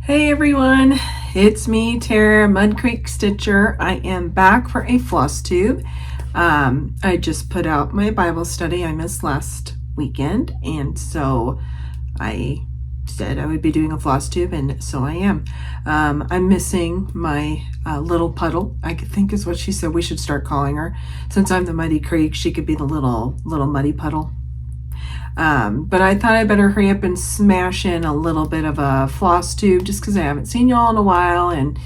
Hey everyone, it's me, Tara, Mudcreek Stitcher. I am back for a Flosstube. I just put out my Bible study I missed last weekend, and so I said I would be doing a Flosstube, and so I am. I'm missing my little puddle, I think is what she said we should start calling her. Since I'm the Muddy Creek, she could be the little muddy puddle. But I thought I better hurry up and smash in a little bit of a Flosstube just because I haven't seen y'all in a while, and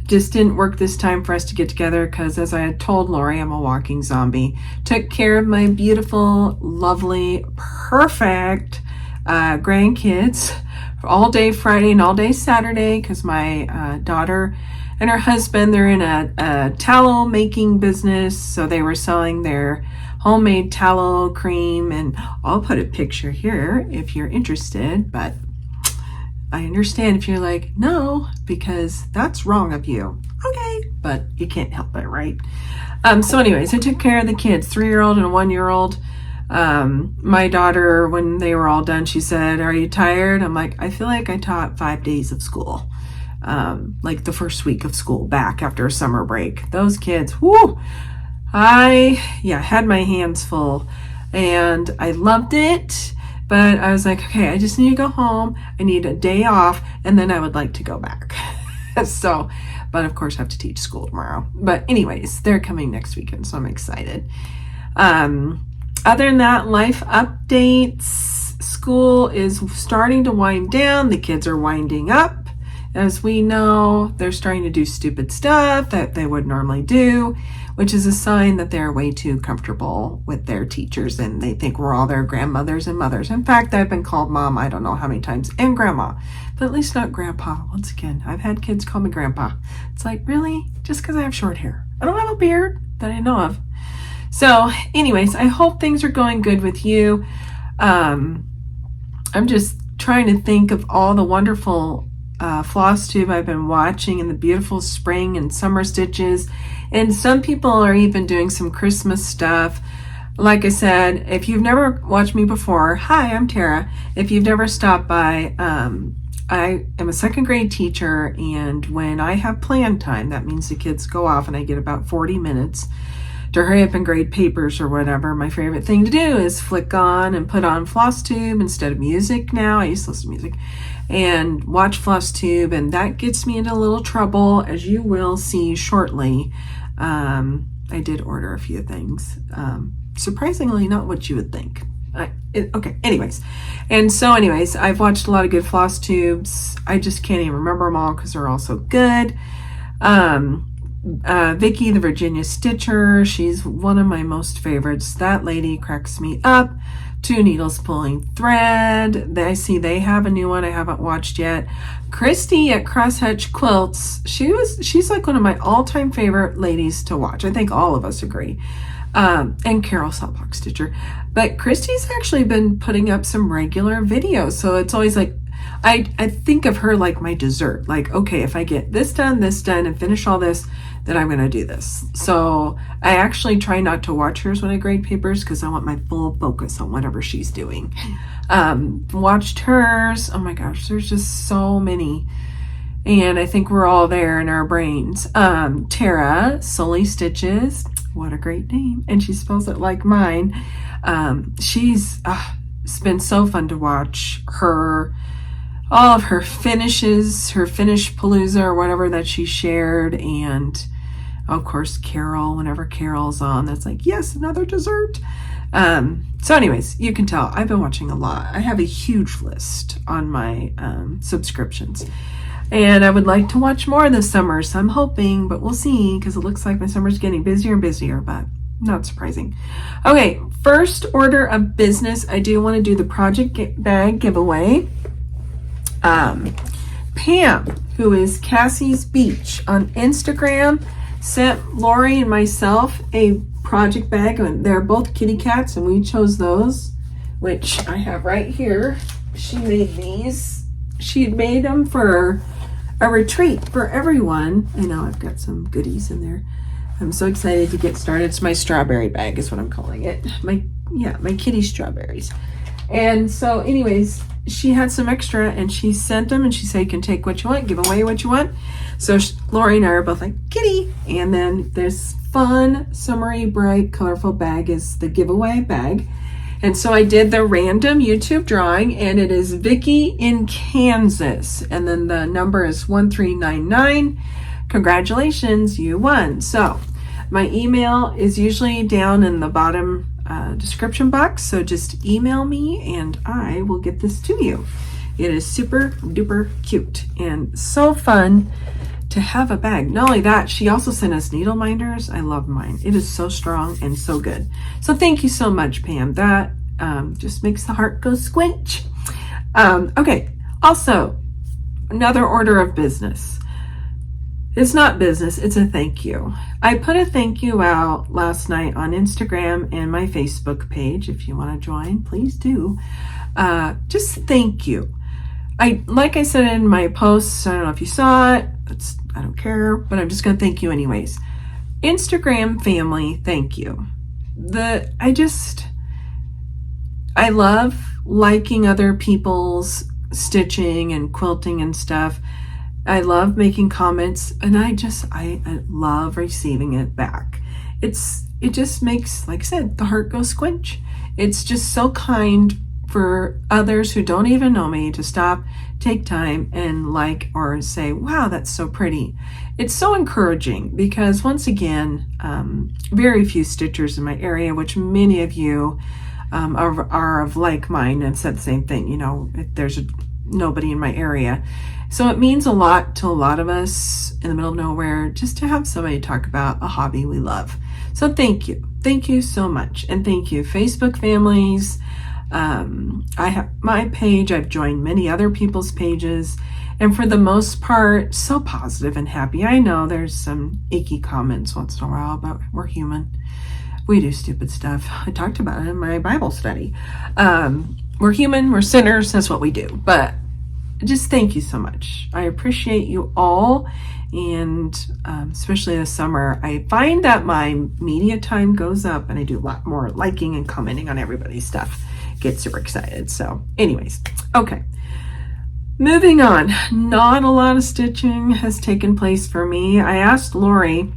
just didn't work this time for us to get together because, as I had told Lori, I'm a walking zombie. Took care of my beautiful, lovely, perfect grandkids all day Friday and all day Saturday because my daughter and her husband, they're in a tallow making business, so they were selling their homemade tallow cream, and I'll put a picture here if you're interested, but I understand if you're like, no, because that's wrong of you. Okay, but you can't help it, right? So anyways, I took care of the kids, 3-year-old and a 1-year-old. My daughter, when they were all done, she said, "Are you tired?" I'm like, I feel like I taught 5 days of school. Like the first week of school back after a summer break. Those kids, whoo! I had my hands full, and I loved it, but I was like, okay, I just need to go home. I need a day off, and then I would like to go back. So, but of course I have to teach school tomorrow. But anyways, they're coming next weekend, so I'm excited. Other than that, life updates. School is starting to wind down. The kids are winding up. As we know, they're starting to do stupid stuff that they would normally do, which is a sign that they're way too comfortable with their teachers and they think we're all their grandmothers and mothers. In fact, I've been called mom I don't know how many times, and grandma, but at least not grandpa. Once again, I've had kids call me grandpa. It's like, really? Just because I have short hair. I don't have a beard that I know of. So anyways, I hope things are going good with you. I'm just trying to think of all the wonderful Flosstube I've been watching and the beautiful spring and summer stitches, and some people are even doing some Christmas stuff. Like I said, if you've never watched me before, hi, I'm Tara. If you've never stopped by, I am a 2nd grade teacher, and when I have plan time, that means the kids go off and I get about 40 minutes to hurry up and grade papers or whatever. My favorite thing to do is flick on and put on Flosstube instead of music now. I used to listen to music and watch Flosstube, and that gets me into a little trouble, as you will see shortly. I did order a few things. Surprisingly, not what you would think. Okay, anyways. And so anyways, I've watched a lot of good Flosstubes. I just can't even remember them all because they're all so good. Vicky, the Virginia Stitcher, she's one of my most favorites. That lady cracks me up. 2 Needles Pulling Thread. I see they have a new one I haven't watched yet. Christy at Crosshatch Quilts, she's like one of my all-time favorite ladies to watch. I think all of us agree. And Carol Saltbox Stitcher. But Christy's actually been putting up some regular videos, so it's always like, I think of her like my dessert. Like, okay, if I get this done, and finish all this, then I'm going to do this. So I actually try not to watch hers when I grade papers because I want my full focus on whatever she's doing. Watched hers. Oh my gosh, there's just so many. And I think we're all there in our brains. Tara, Sully Stitches. What a great name. And she spells it like mine. It's been so fun to watch her. All of her finishes, her finish palooza or whatever that she shared, and of course Carol, whenever Carol's on, that's like, yes, another dessert. So anyways, you can tell I've been watching a lot. I have a huge list on my subscriptions, and I would like to watch more this summer, so I'm hoping, but we'll see, because it looks like my summer's getting busier and busier, but not surprising. Okay, first order of business, I do want to do the project bag giveaway. Pam, who is Cassie's Beach on Instagram, sent Lori and myself a project bag, and they're both kitty cats, and we chose those, which I have right here. She made these. She made them for a retreat for everyone. I know I've got some goodies in there. I'm so excited to get started. It's my strawberry bag is what I'm calling it. My kitty strawberries. And so anyways, she had some extra and she sent them and she said, you can take what you want, give away what you want. So Lori and I are both like, kitty. And then this fun, summery, bright, colorful bag is the giveaway bag. And so I did the random YouTube drawing, and it is Vicky in Kansas. And then the number is 1399. Congratulations, you won. So my email is usually down in the bottom description box. So just email me and I will get this to you. It is super duper cute and so fun to have a bag. Not only that, she also sent us needle minders. I love mine. It is so strong and so good. So thank you so much, Pam. That just makes the heart go squinch. Okay. Also, another order of business. It's not business, it's a thank you. I put a thank you out last night on Instagram and my Facebook page. If you want to join, please do. Just thank you. Like I said in my posts, I don't know if you saw it. I don't care, but I'm just going to thank you anyways. Instagram family, thank you. I love liking other people's stitching and quilting and stuff. I love making comments, and I love receiving it back. It just makes, like I said, the heart go squinch. It's just so kind for others who don't even know me to stop, take time, and like or say, wow, that's so pretty. It's so encouraging because, once again, very few stitchers in my area, which many of you are of like mind and said the same thing. You know, there's nobody in my area. So it means a lot to a lot of us in the middle of nowhere just to have somebody talk about a hobby we love. So thank you. Thank you so much. And thank you, Facebook families. I have my page. I've joined many other people's pages. And for the most part, so positive and happy. I know there's some icky comments once in a while, but we're human. We do stupid stuff. I talked about it in my Bible study. We're human. We're sinners. That's what we do. But just thank you so much. I appreciate you all, and especially this summer, I find that my media time goes up and I do a lot more liking and commenting on everybody's stuff. Get super excited. So anyways, okay. Moving on. Not a lot of stitching has taken place for me. I asked Lori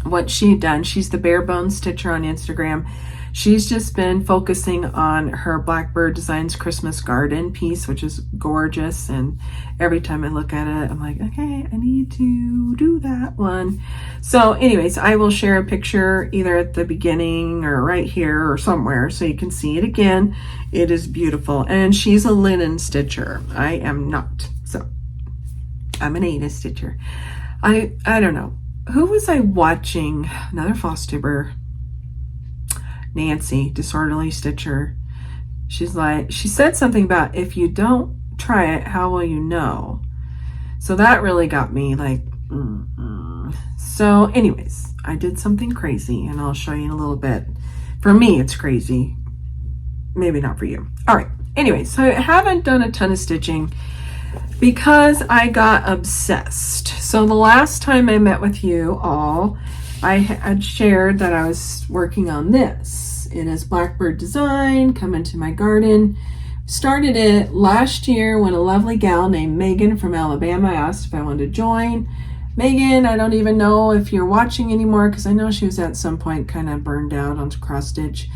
what she'd done. She's the Bare Bones Stitcher on Instagram. She's just been focusing on her Blackbird Designs Christmas Garden piece, which is gorgeous. And every time I look at it, I'm like, okay, I need to do that one. So anyways, I will share a picture either at the beginning or right here or somewhere so you can see it again. It is beautiful. And she's a linen stitcher. I am not. So I'm an Ada stitcher. I don't know. Who was I watching? Another Flosstuber. Nancy, Disorderly Stitcher. She said something about, if you don't try it, how will you know? So that really got me like, So anyways, I did something crazy and I'll show you in a little bit. For me, it's crazy. Maybe not for you. All right. Anyways, so I haven't done a ton of stitching because I got obsessed. So the last time I met with you all, I had shared that I was working on this. It is Blackbird Design, Come Into My Garden. Started it last year when a lovely gal named Megan from Alabama asked if I wanted to join. Megan, I don't even know if you're watching anymore because I know she was at some point kind of burned out on cross stitch.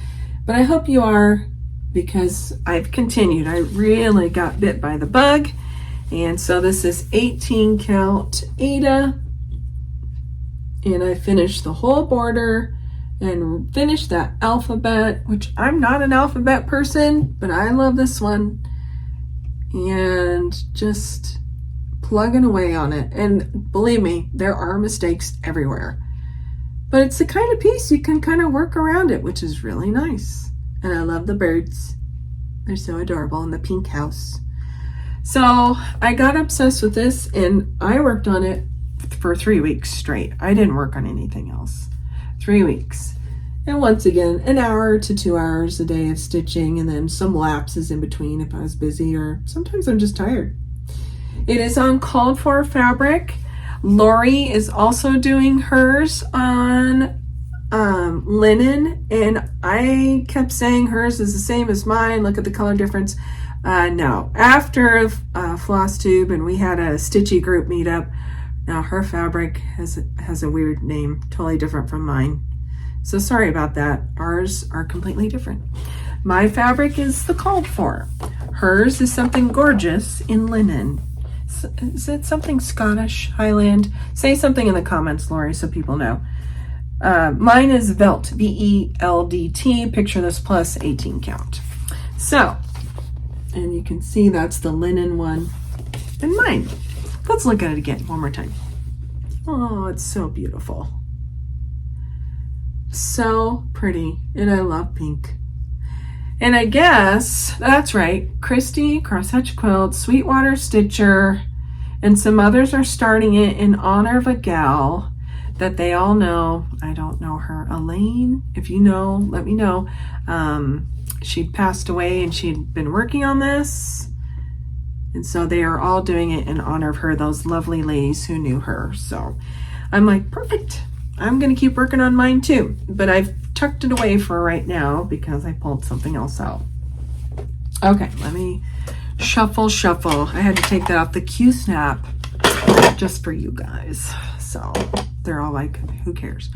But I hope you are, because I've continued. I really got bit by the bug. And so this is 18 count Ada. And I finished the whole border and finished that alphabet, which I'm not an alphabet person, but I love this one. And just plugging away on it. And believe me, there are mistakes everywhere. But it's the kind of piece you can kind of work around it, which is really nice. And I love the birds. They're so adorable, and the pink house. So I got obsessed with this, and I worked on it for 3 weeks straight. I didn't work on anything else. 3 weeks. And once again, an hour to 2 hours a day of stitching, and then some lapses in between if I was busy, or sometimes I'm just tired. It is on called for fabric. Lori is also doing hers on linen, and I kept saying hers is the same as mine. Look at the color difference. No, after Flosstube and we had a Stitchy group meetup. Now her fabric has a weird name, totally different from mine. So sorry about that. Ours are completely different. My fabric is the called for. Hers is something gorgeous in linen. Is it something Scottish, Highland? Say something in the comments, Lori, so people know. Mine is Velt, V-E-L-D-T. Picture this plus 18 count. So, and you can see that's the linen one. And mine. Let's look at it again one more time. Oh, it's so beautiful. So pretty. And I love pink. And I guess, that's right, Christy, Crosshatch Quilt, Sweetwater Stitcher, and some others are starting it in honor of a gal that they all know. I don't know her. Elaine, if you know, let me know. She'd passed away and she'd been working on this. And so they are all doing it in honor of her, those lovely ladies who knew her. So I'm like, perfect. I'm going to keep working on mine too. But I've tucked it away for right now because I pulled something else out. Okay, let me shuffle. I had to take that off the Q-snap just for you guys. So they're all like, who cares?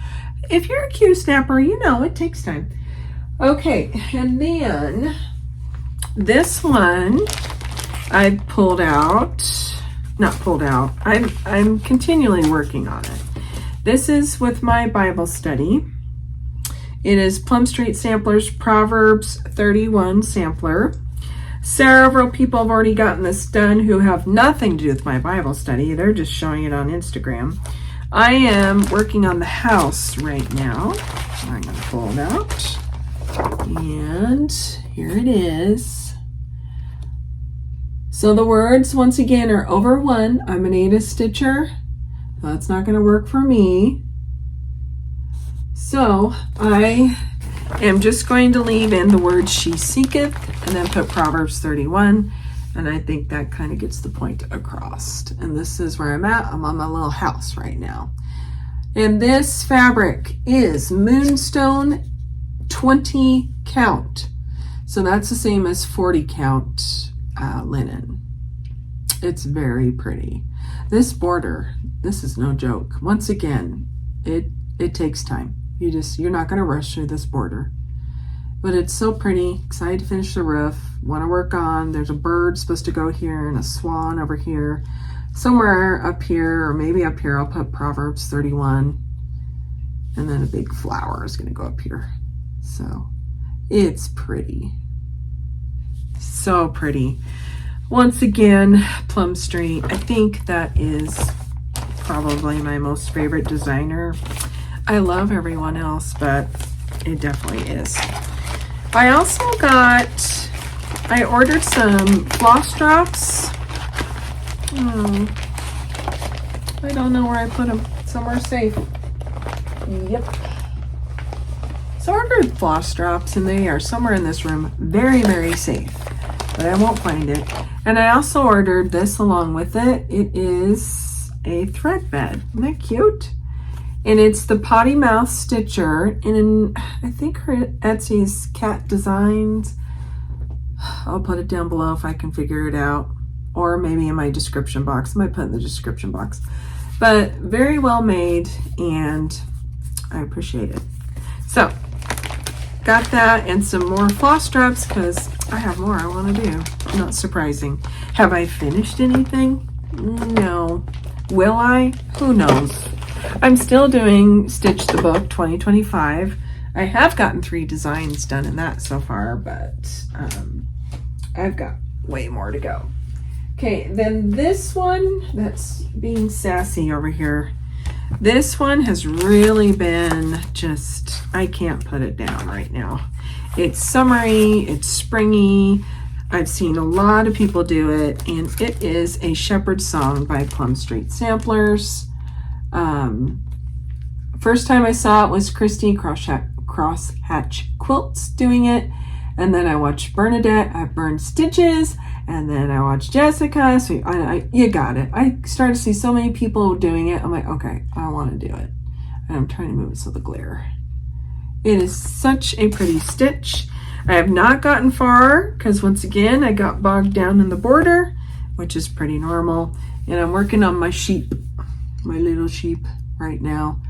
If you're a Q-snapper, you know it takes time. Okay, and then this one I pulled out, not pulled out, I'm continually working on it. This is with my Bible study. It is Plum Street Samplers Proverbs 31 sampler. Several people have already gotten this done who have nothing to do with my Bible study. They're just showing it on Instagram. I am working on the house right now. I'm going to pull it out. And here it is. So the words, once again, are over 1. I'm an Ada Stitcher. That's not going to work for me. So I am just going to leave in the word she seeketh and then put Proverbs 31. And I think that kind of gets the point across. And this is where I'm at. I'm on my little house right now. And this fabric is Moonstone 20 count. So that's the same as 40 count linen. It's very pretty. This border, this is no joke. Once again, it takes time. You're not going to rush through this border. But it's so pretty. Excited to finish the roof. Want to work on. There's a bird supposed to go here and a swan over here. Somewhere up here, or maybe up here, I'll put Proverbs 31. And then a big flower is going to go up here. So it's pretty. So pretty. Once again, Plum Street. I think that is probably my most favorite designer. I love everyone else, but it definitely is. I also I ordered some floss drops. I don't know where I put them. Somewhere safe. Yep. So I ordered floss drops and they are somewhere in this room. Very, very safe. But I won't find it. And I also ordered this along with it. It is a thread bed. Isn't that cute? And it's the Potty Mouth Stitcher. And I think her Etsy's Cat Designs. I'll put it down below if I can figure it out. Or maybe in my description box. I might put it in the description box. But very well made. And I appreciate it. So, got that and some more floss drops because I have more I want to do. Not surprising. Have I finished anything? No. Will I? Who knows? I'm still doing Stitch the Book 2025. I have gotten 3 designs done in that so far, but I've got way more to go. Okay, then this one that's being sassy over here. This one has really been just, I can't put it down right now. It's summery, it's springy. I've seen a lot of people do it, and it is a Shepherd's Song by Plum Street Samplers. First time I saw it was Christy Crosshatch Quilts doing it, and then I watched Bernadette at Burn Stitches, and then I watched Jessica. So you got it. I started to see so many people doing it. I'm like, okay, I want to do it. And I'm trying to move it so the glare. It is such a pretty stitch. I have not gotten far because once again, I got bogged down in the border, which is pretty normal. And I'm working on my sheep, my little sheep right now.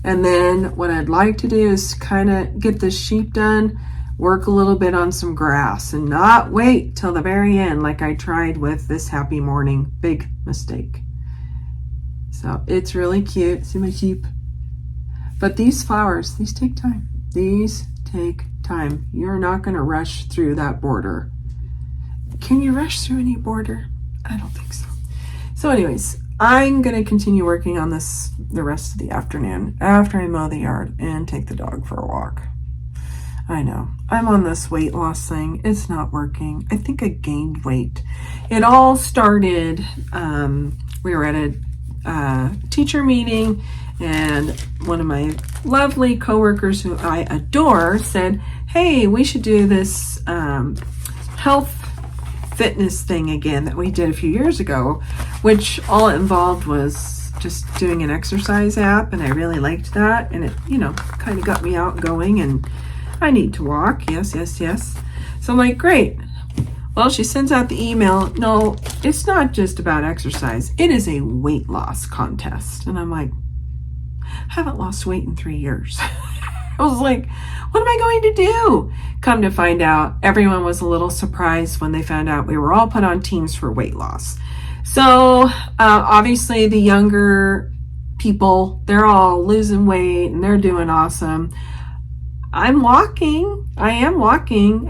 And then what I'd like to do is kind of get this sheep done, work a little bit on some grass and not wait till the very end like I tried with this Happy Morning. Big mistake. So it's really cute. See my sheep? But these flowers, these take time. These take time. You're not going to rush through that border. Can you rush through any border? I don't think so. So anyways, I'm going to continue working on this the rest of the afternoon after I mow the yard and take the dog for a walk. I know. I'm on this weight loss thing. It's not working. I think I gained weight. It all started, we were at a teacher meeting, and one of my lovely coworkers who I adore said, hey, we should do this health fitness thing again that we did a few years ago, which all it involved was just doing an exercise app, and I really liked that, and it, kind of got me out going, and I need to walk. Yes. So I'm like, great. Well, she sends out the email. No, it's not just about exercise. It is a weight loss contest. And I'm like, I haven't lost weight in 3 years. I was like, what am I going to do? Come to find out, everyone was a little surprised when they found out we were all put on teams for weight loss. So obviously the younger people, they're all losing weight and they're doing awesome. I am walking,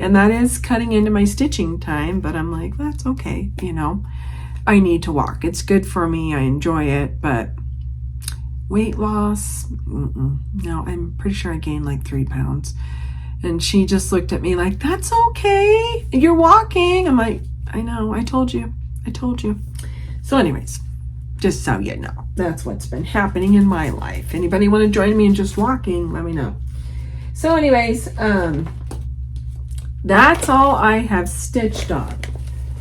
and that is cutting into my stitching time, but I'm like, that's okay, I need to walk. It's good for me, I enjoy it, but weight loss, no, I'm pretty sure I gained like 3 pounds. And she just looked at me like, that's okay, you're walking. I'm like, I know, I told you. So anyways, just so you know, that's what's been happening in my life. Anybody want to join me in just walking, let me know. So anyways, that's all I have stitched on,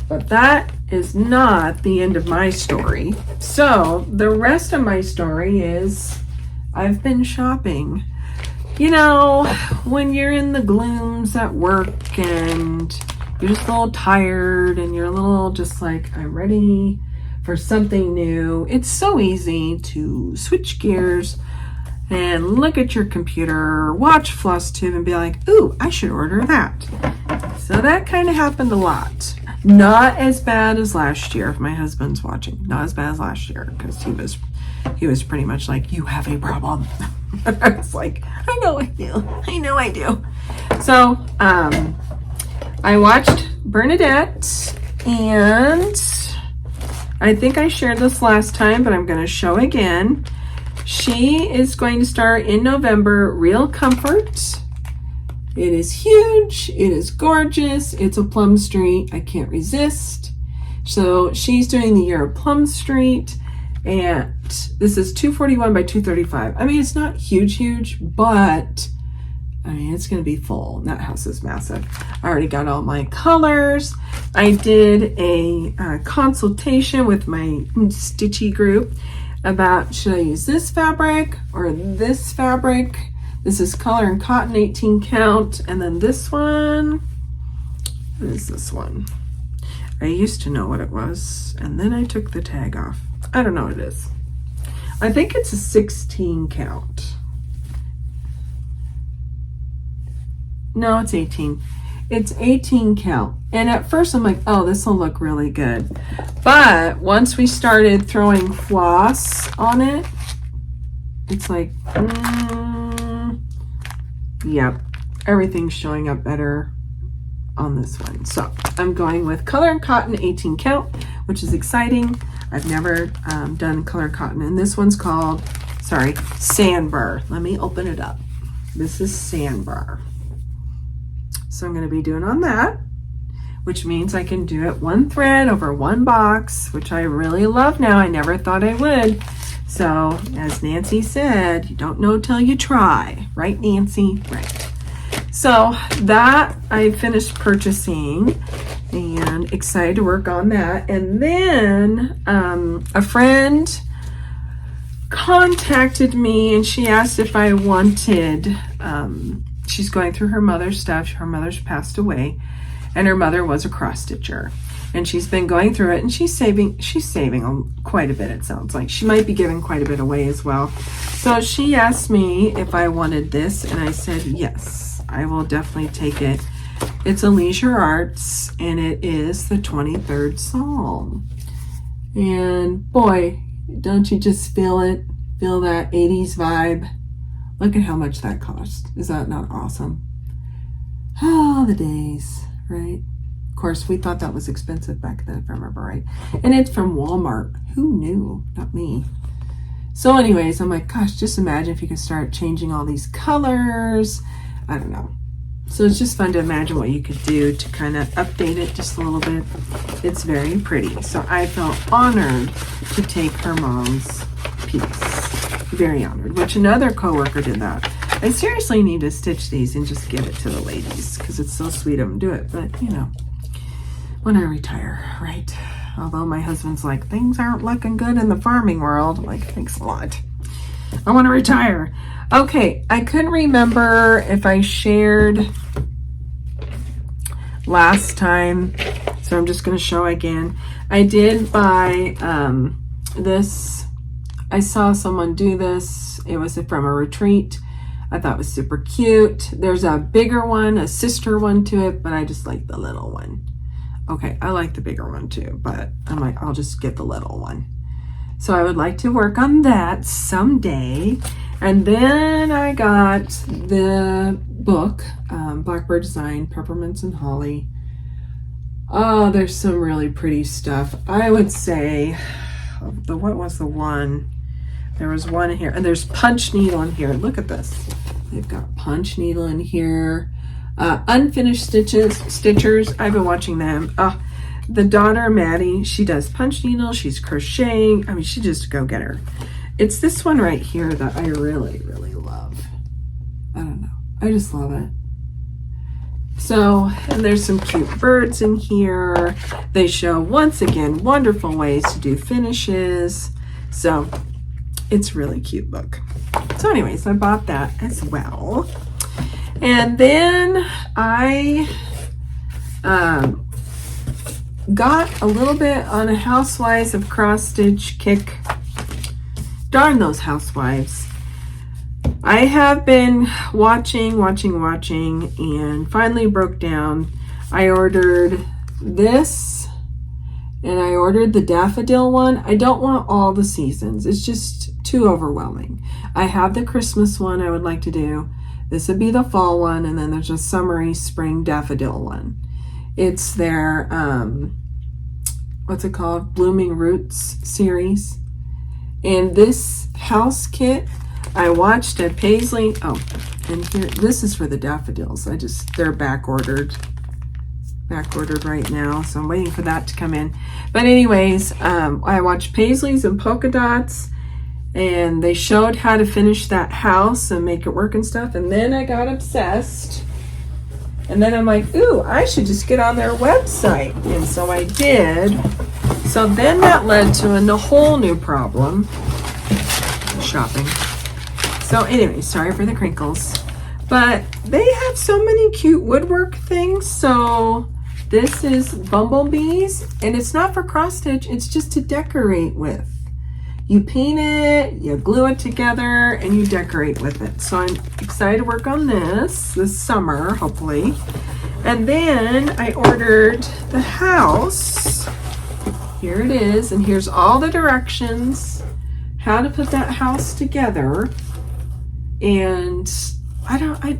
but that is not the end of my story. So the rest of my story is I've been shopping. When you're in the glooms at work and you're just a little tired and you're a little just like, I'm ready for something new, it's so easy to switch gears and look at your computer, watch Flosstube, and be like, ooh, I should order that. So that kind of happened a lot. Not as bad as last year, if my husband's watching. Not as bad as last year, because he was pretty much like, you have a problem. I was like, I know I do. So I watched Bernadette, and I think I shared this last time, but I'm going to show again. She is going to start in November, Real Comfort. It is huge. It is gorgeous. It's a Plum Street. I can't resist. So she's doing the year of Plum Street, and this is 241 by 235. I mean, it's not huge, but I mean, it's going to be full. That house is massive. I already got all my colors. I did a consultation with my Stitchy group about, should I use this fabric or this fabric? This is color and cotton 18 count. And then this one, what is this one? I used to know what it was, and then I took the tag off. I don't know what it is. I think it's a 16 count. No, it's 18. It's 18 count. And at first I'm like, oh, this will look really good. But once we started throwing floss on it, it's like, yep, everything's showing up better on this one. So I'm going with color and cotton 18 count, which is exciting. I've never done color cotton. And this one's called, Sandbar. Let me open it up. This is Sandbar. So I'm going to be doing on that, which means I can do it one thread over one box, which I really love now. I never thought I would. So as Nancy said, you don't know till you try. Right, Nancy? Right. So that I finished purchasing and excited to work on that. And then a friend contacted me and she asked if I wanted, she's going through her mother's stuff. Her mother's passed away, and her mother was a cross stitcher, and she's been going through it, and she's saving quite a bit. It sounds like she might be giving quite a bit away as well. So she asked me if I wanted this, and I said yes, I will definitely take it. It's a Leisure Arts, and it is the 23rd Psalm. And boy, don't you just feel it? Feel that 80s vibe? Look at how much that cost. Is that not awesome? Oh, the days, right? Of course, we thought that was expensive back then, if I remember right. And it's from Walmart. Who knew? Not me. So anyways, I'm like, gosh, just imagine if you could start changing all these colors. I don't know. So it's just fun to imagine what you could do to kind of update it just a little bit. It's very pretty. So I felt honored to take her mom's piece. Very honored, which another coworker did that. I seriously need to stitch these and just give it to the ladies because it's so sweet of them to do it. But, you know, when I retire, right? Although my husband's like, things aren't looking good in the farming world. I'm like, thanks a lot. I want to retire. Okay, I couldn't remember if I shared last time, so I'm just going to show again. I did buy this. I saw someone do this. It was from a retreat. I thought it was super cute. There's a bigger one, a sister one to it, but I just like the little one. Okay, I like the bigger one too, but I'm like, I'll just get the little one. So I would like to work on that someday. And then I got the book, Blackbird Design, Peppermints and Holly. Oh, there's some really pretty stuff. I would say, what was the one? There was one in here, and there's punch needle in here. Look at this. They've got punch needle in here. Unfinished stitchers. I've been watching them. The daughter, Maddie, she does punch needle. She's crocheting. I mean, she just go get her. It's this one right here that I really, really love. I don't know. I just love it. So, and there's some cute birds in here. They show, once again, wonderful ways to do finishes. So, it's a really cute book. So anyways, I bought that as well. And then I got a little bit on a Housewives of Cross Stitch kick. Darn those housewives. I have been watching, and finally broke down. I ordered this, and I ordered the daffodil one. I don't want all the seasons. It's just too overwhelming. I have the Christmas one I would like to do. This would be the fall one, and then there's a summery spring daffodil one. It's their, what's it called? Blooming Roots series. And this house kit, I watched at Paisley. Oh, and here, this is for the daffodils. They're back ordered right now, so I'm waiting for that to come in. But anyways, I watched Paisley's and Polka Dots, and they showed how to finish that house and make it work and stuff. And then I got obsessed, and then I'm like, ooh, I should just get on their website. And so I did. So then that led to a whole new problem. Shopping. So anyway, sorry for the crinkles. But they have so many cute woodwork things. So this is bumblebees, and it's not for cross stitch, it's just to decorate with. You paint it, you glue it together, and you decorate with it. So I'm excited to work on this summer, hopefully. And then I ordered the house. Here it is, and here's all the directions, how to put that house together. And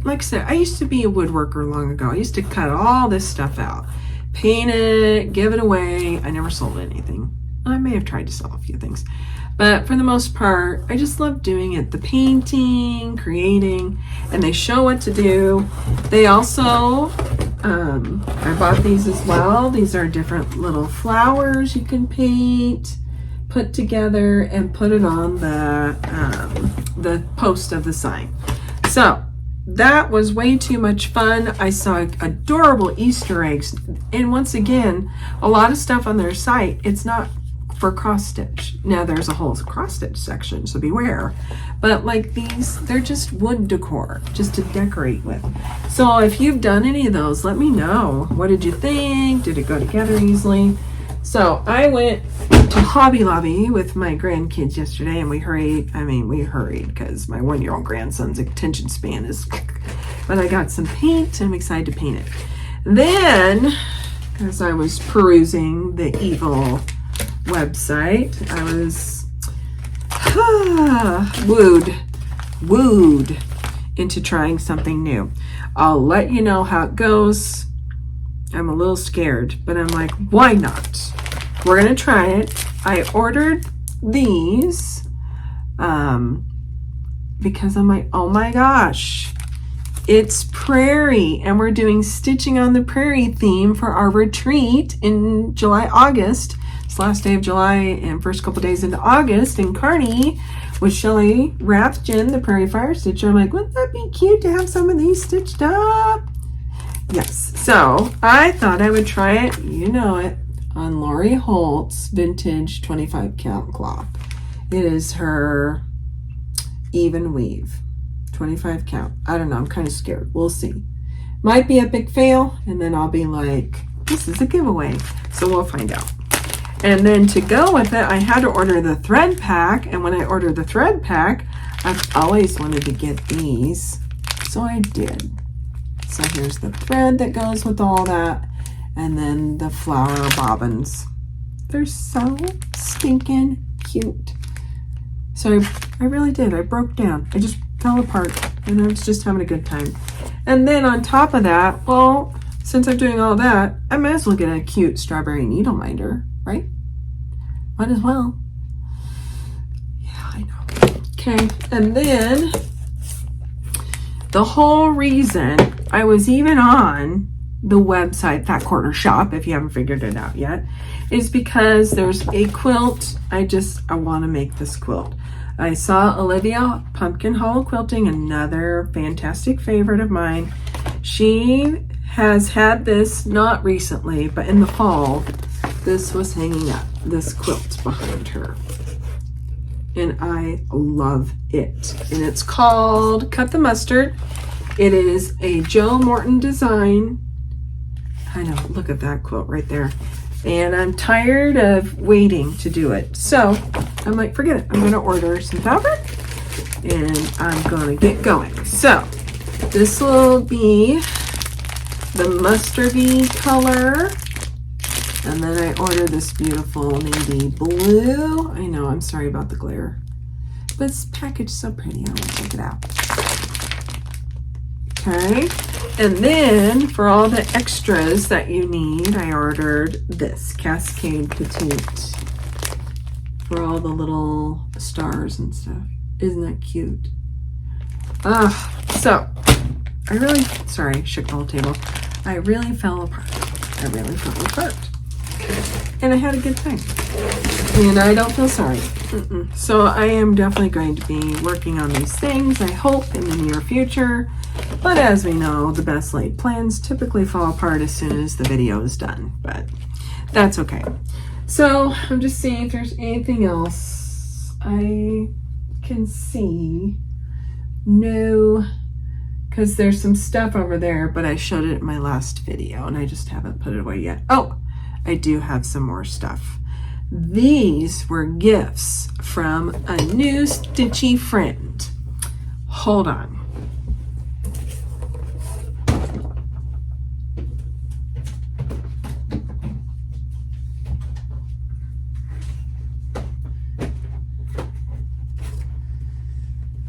like I said, I used to be a woodworker long ago. I used to cut all this stuff out, paint it, give it away. I never sold anything. I may have tried to sell a few things, but for the most part, I just love doing it. The painting, creating, and they show what to do. They also, I bought these as well. These are different little flowers you can paint, put together, and put it on the post of the sign. So that was way too much fun. I saw adorable Easter eggs, and once again, a lot of stuff on their site, it's not for cross stitch. Now there's a whole cross stitch section, so beware. But like these, they're just wood decor, just to decorate with. So if you've done any of those, let me know. What did you think? Did it go together easily? So I went to Hobby Lobby with my grandkids yesterday, and we hurried because my 1-year-old grandson's attention span is, but I got some paint. I'm excited to paint it. Then, as I was perusing the evil website, I was wooed into trying something new. I'll let you know how it goes. I'm a little scared, but I'm like, why not? We're gonna try it. I ordered these because I'm like, oh my gosh, it's prairie, and we're doing stitching on the prairie theme for our retreat in August. It's last day of July and first couple days into August in Kearney with Shelly Rathjen, the Prairie Fire Stitcher. I'm like, wouldn't that be cute to have some of these stitched up? Yes, so I thought I would try it, you know it, on Lori Holt's vintage 25 count cloth. It is her even weave, 25 count. I don't know, I'm kind of scared. We'll see. Might be a big fail, and then I'll be like, this is a giveaway. So we'll find out. And then to go with it, I had to order the thread pack, and when I ordered the thread pack, I've always wanted to get these, so I did. So here's the thread that goes with all that, and then the flower bobbins. They're so stinking cute. So I really did. I broke down. I just fell apart, and I was just having a good time. And then on top of that, well, since I'm doing all that, I might as well get a cute strawberry needle minder, right? Might as well. Yeah, I know. Okay, and then the whole reason I was even on the website, Fat Quarter Shop, if you haven't figured it out yet, is because there's a quilt. I want to make this quilt. I saw Olivia Pumpkin Hollow Quilting, another fantastic favorite of mine. She has had this, not recently, but in the fall, this was hanging up, this quilt behind her. And I love it. And it's called Cut the Mustard. It is a Joe Morton design. I know, look at that quilt right there. And I'm tired of waiting to do it. So I'm like, forget it. I'm gonna order some fabric and I'm gonna get going. So this will be the mustardy color. And then I ordered this beautiful navy blue. I know, I'm sorry about the glare, but it's packaged so pretty. I want to check it out. Okay, and then for all the extras that you need, I ordered this Cascade Petite for all the little stars and stuff. Isn't that cute? So I really, sorry, shook the whole table. I really fell apart. And I had a good time. And I don't feel sorry. So I am definitely going to be working on these things, I hope, in the near future. But as we know, the best laid plans typically fall apart as soon as the video is done. But that's okay. So I'm just seeing if there's anything else I can see. No, because there's some stuff over there, but I showed it in my last video and I just haven't put it away yet. Oh, I do have some more stuff. These were gifts from a new Stitchy friend. Hold on.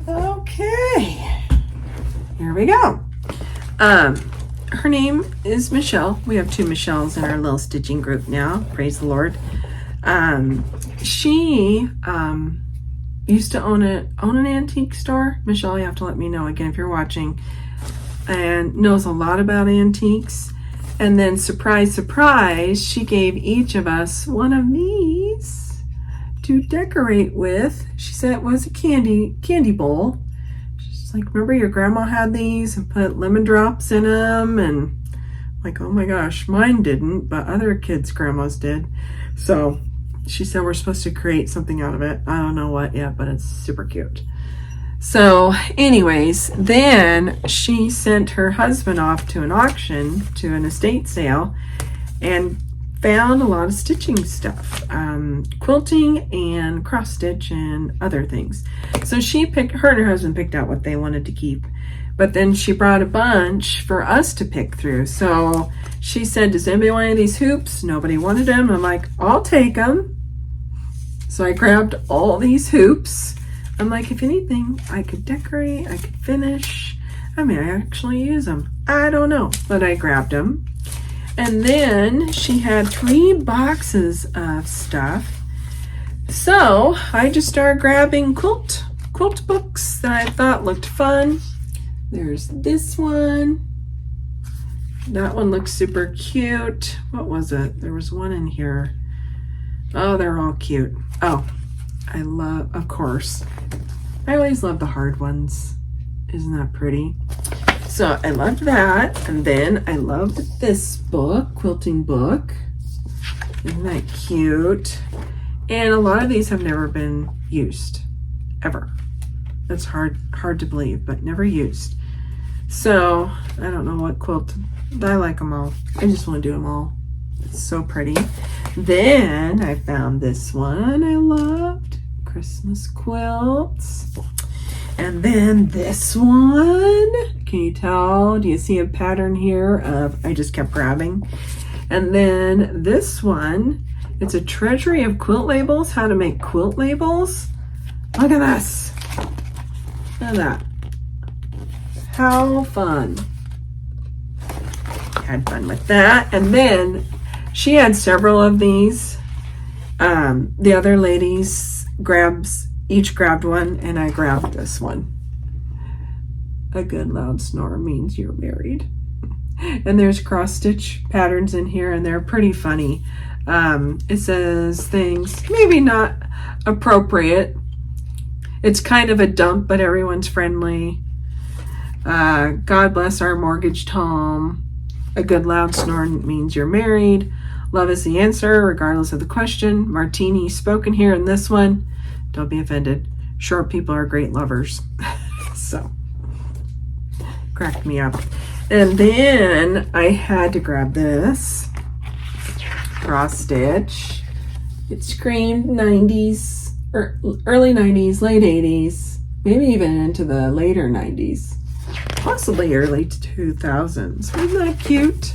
Okay, here we go. Her name is Michelle. We have two Michelles in our little stitching group now. Praise the Lord. She used to own an antique store. Michelle, you have to let me know again if you're watching. And knows a lot about antiques. And then surprise, surprise, she gave each of us one of these to decorate with. She said it was a candy bowl. Like, remember your grandma had these and put lemon drops in them, and like, oh my gosh, mine didn't, but other kids' grandmas did. So she said we're supposed to create something out of it. I don't know what yet, but it's super cute. So anyways, then she sent her husband off to an auction, to an estate sale, and found a lot of stitching stuff, quilting and cross stitch and other things. So her and her husband picked out what they wanted to keep, but then she brought a bunch for us to pick through. So she said, does anybody want any of these hoops? Nobody wanted them. I'm like, I'll take them. So I grabbed all these hoops. I'm like, if anything, I could decorate, I could finish. I may actually use them. I don't know, but I grabbed them. And then she had 3 boxes of stuff. So I just started grabbing quilt books that I thought looked fun. There's this one. That one looks super cute. What was it? There was one in here. Oh, they're all cute. Oh, I love, of course, I always love the hard ones. Isn't that pretty? So I loved that. And then I loved this book, quilting book. Isn't that cute? And a lot of these have never been used, ever. That's hard to believe, but never used. So I don't know what quilt, I like them all. I just want to do them all. It's so pretty. Then I found this one I loved, Christmas quilts. And then this one, can you tell? Do you see a pattern here of, I just kept grabbing. And then this one, it's a treasury of quilt labels, how to make quilt labels. Look at this. Look at that. How fun. Had fun with that. And then she had several of these. The other ladies each grabbed one, and I grabbed this one. A good loud snore means you're married. And there's cross stitch patterns in here, and they're pretty funny. It says things maybe not appropriate. It's kind of a dump, but everyone's friendly. God bless our mortgaged home. A good loud snore means you're married. Love is the answer, regardless of the question. Martini spoken here in this one. Don't be offended. Short people are great lovers. So, cracked me up. And then I had to grab this cross stitch. It screamed 90s, or early 90s, late 80s, maybe even into the later 90s, possibly early 2000s. Isn't that cute?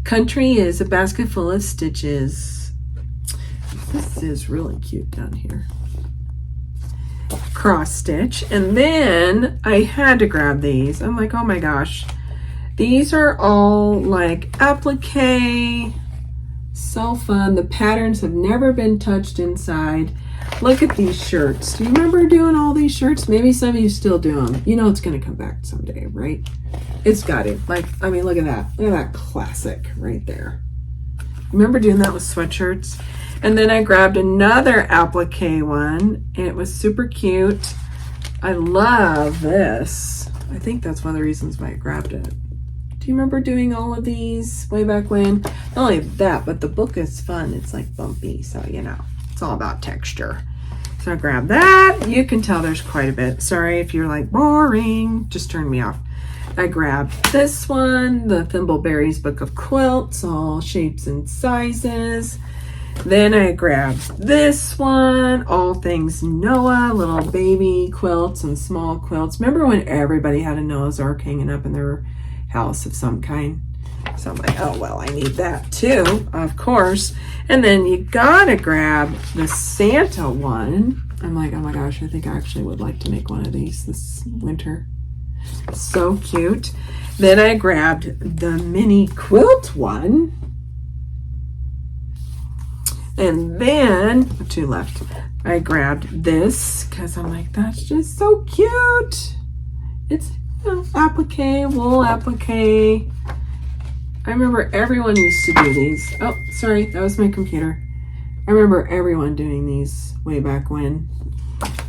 Country is a basket full of stitches. This is really cute down here. Cross stitch. And then I had to grab these. I'm like, oh my gosh. These are all like applique. So fun. The patterns have never been touched inside. Look at these shirts. Do you remember doing all these shirts? Maybe some of you still do them. You know it's going to come back someday, right? It's got to. Like, I mean, look at that. Look at that classic right there. Remember doing that with sweatshirts? And then I grabbed another applique one, and it was super cute. I love this. I think that's one of the reasons why I grabbed it. Do you remember doing all of these way back when? Not only that, but the book is fun. It's like bumpy, so you know, it's all about texture. So I grabbed that. You can tell there's quite a bit. Sorry if you're like, boring, just turn me off. I grabbed this one, the Thimbleberries Book of Quilts, all shapes and sizes. Then I grabbed this one, All Things Noah, little baby quilts and small quilts. Remember when everybody had a Noah's Ark hanging up in their house of some kind? So I'm like, oh, well, I need that too, of course. And then you gotta grab the Santa one. I'm like, oh my gosh, I think I actually would like to make one of these this winter. So cute. Then I grabbed the mini quilt one. And then, 2 left. I grabbed this because I'm like, that's just so cute. It's applique, wool applique. I remember everyone used to do these. Oh, sorry, that was my computer. I remember everyone doing these way back when.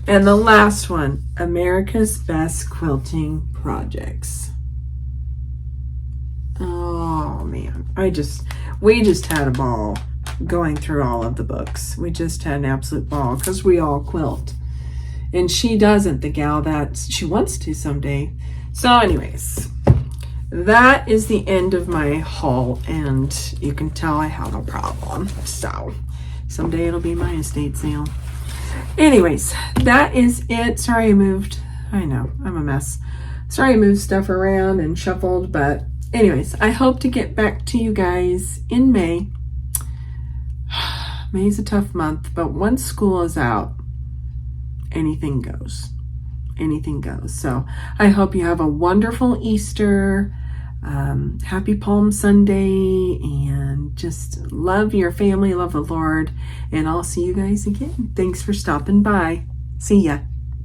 And the last one, America's Best Quilting Projects. Oh man, we just had a ball. going through all of the books. We just had an absolute ball because we all quilt. And she doesn't, the gal that she wants to someday. So anyways, that is the end of my haul, and you can tell I have a problem. So someday it'll be my estate sale. Anyways, that is it. Sorry I moved. I know, I'm a mess. Sorry I moved stuff around and shuffled, but anyways, I hope to get back to you guys in May. May's a tough month, but once school is out, anything goes. Anything goes. So I hope you have a wonderful Easter, happy Palm Sunday, and just love your family, love the Lord, and I'll see you guys again. Thanks for stopping by. See ya.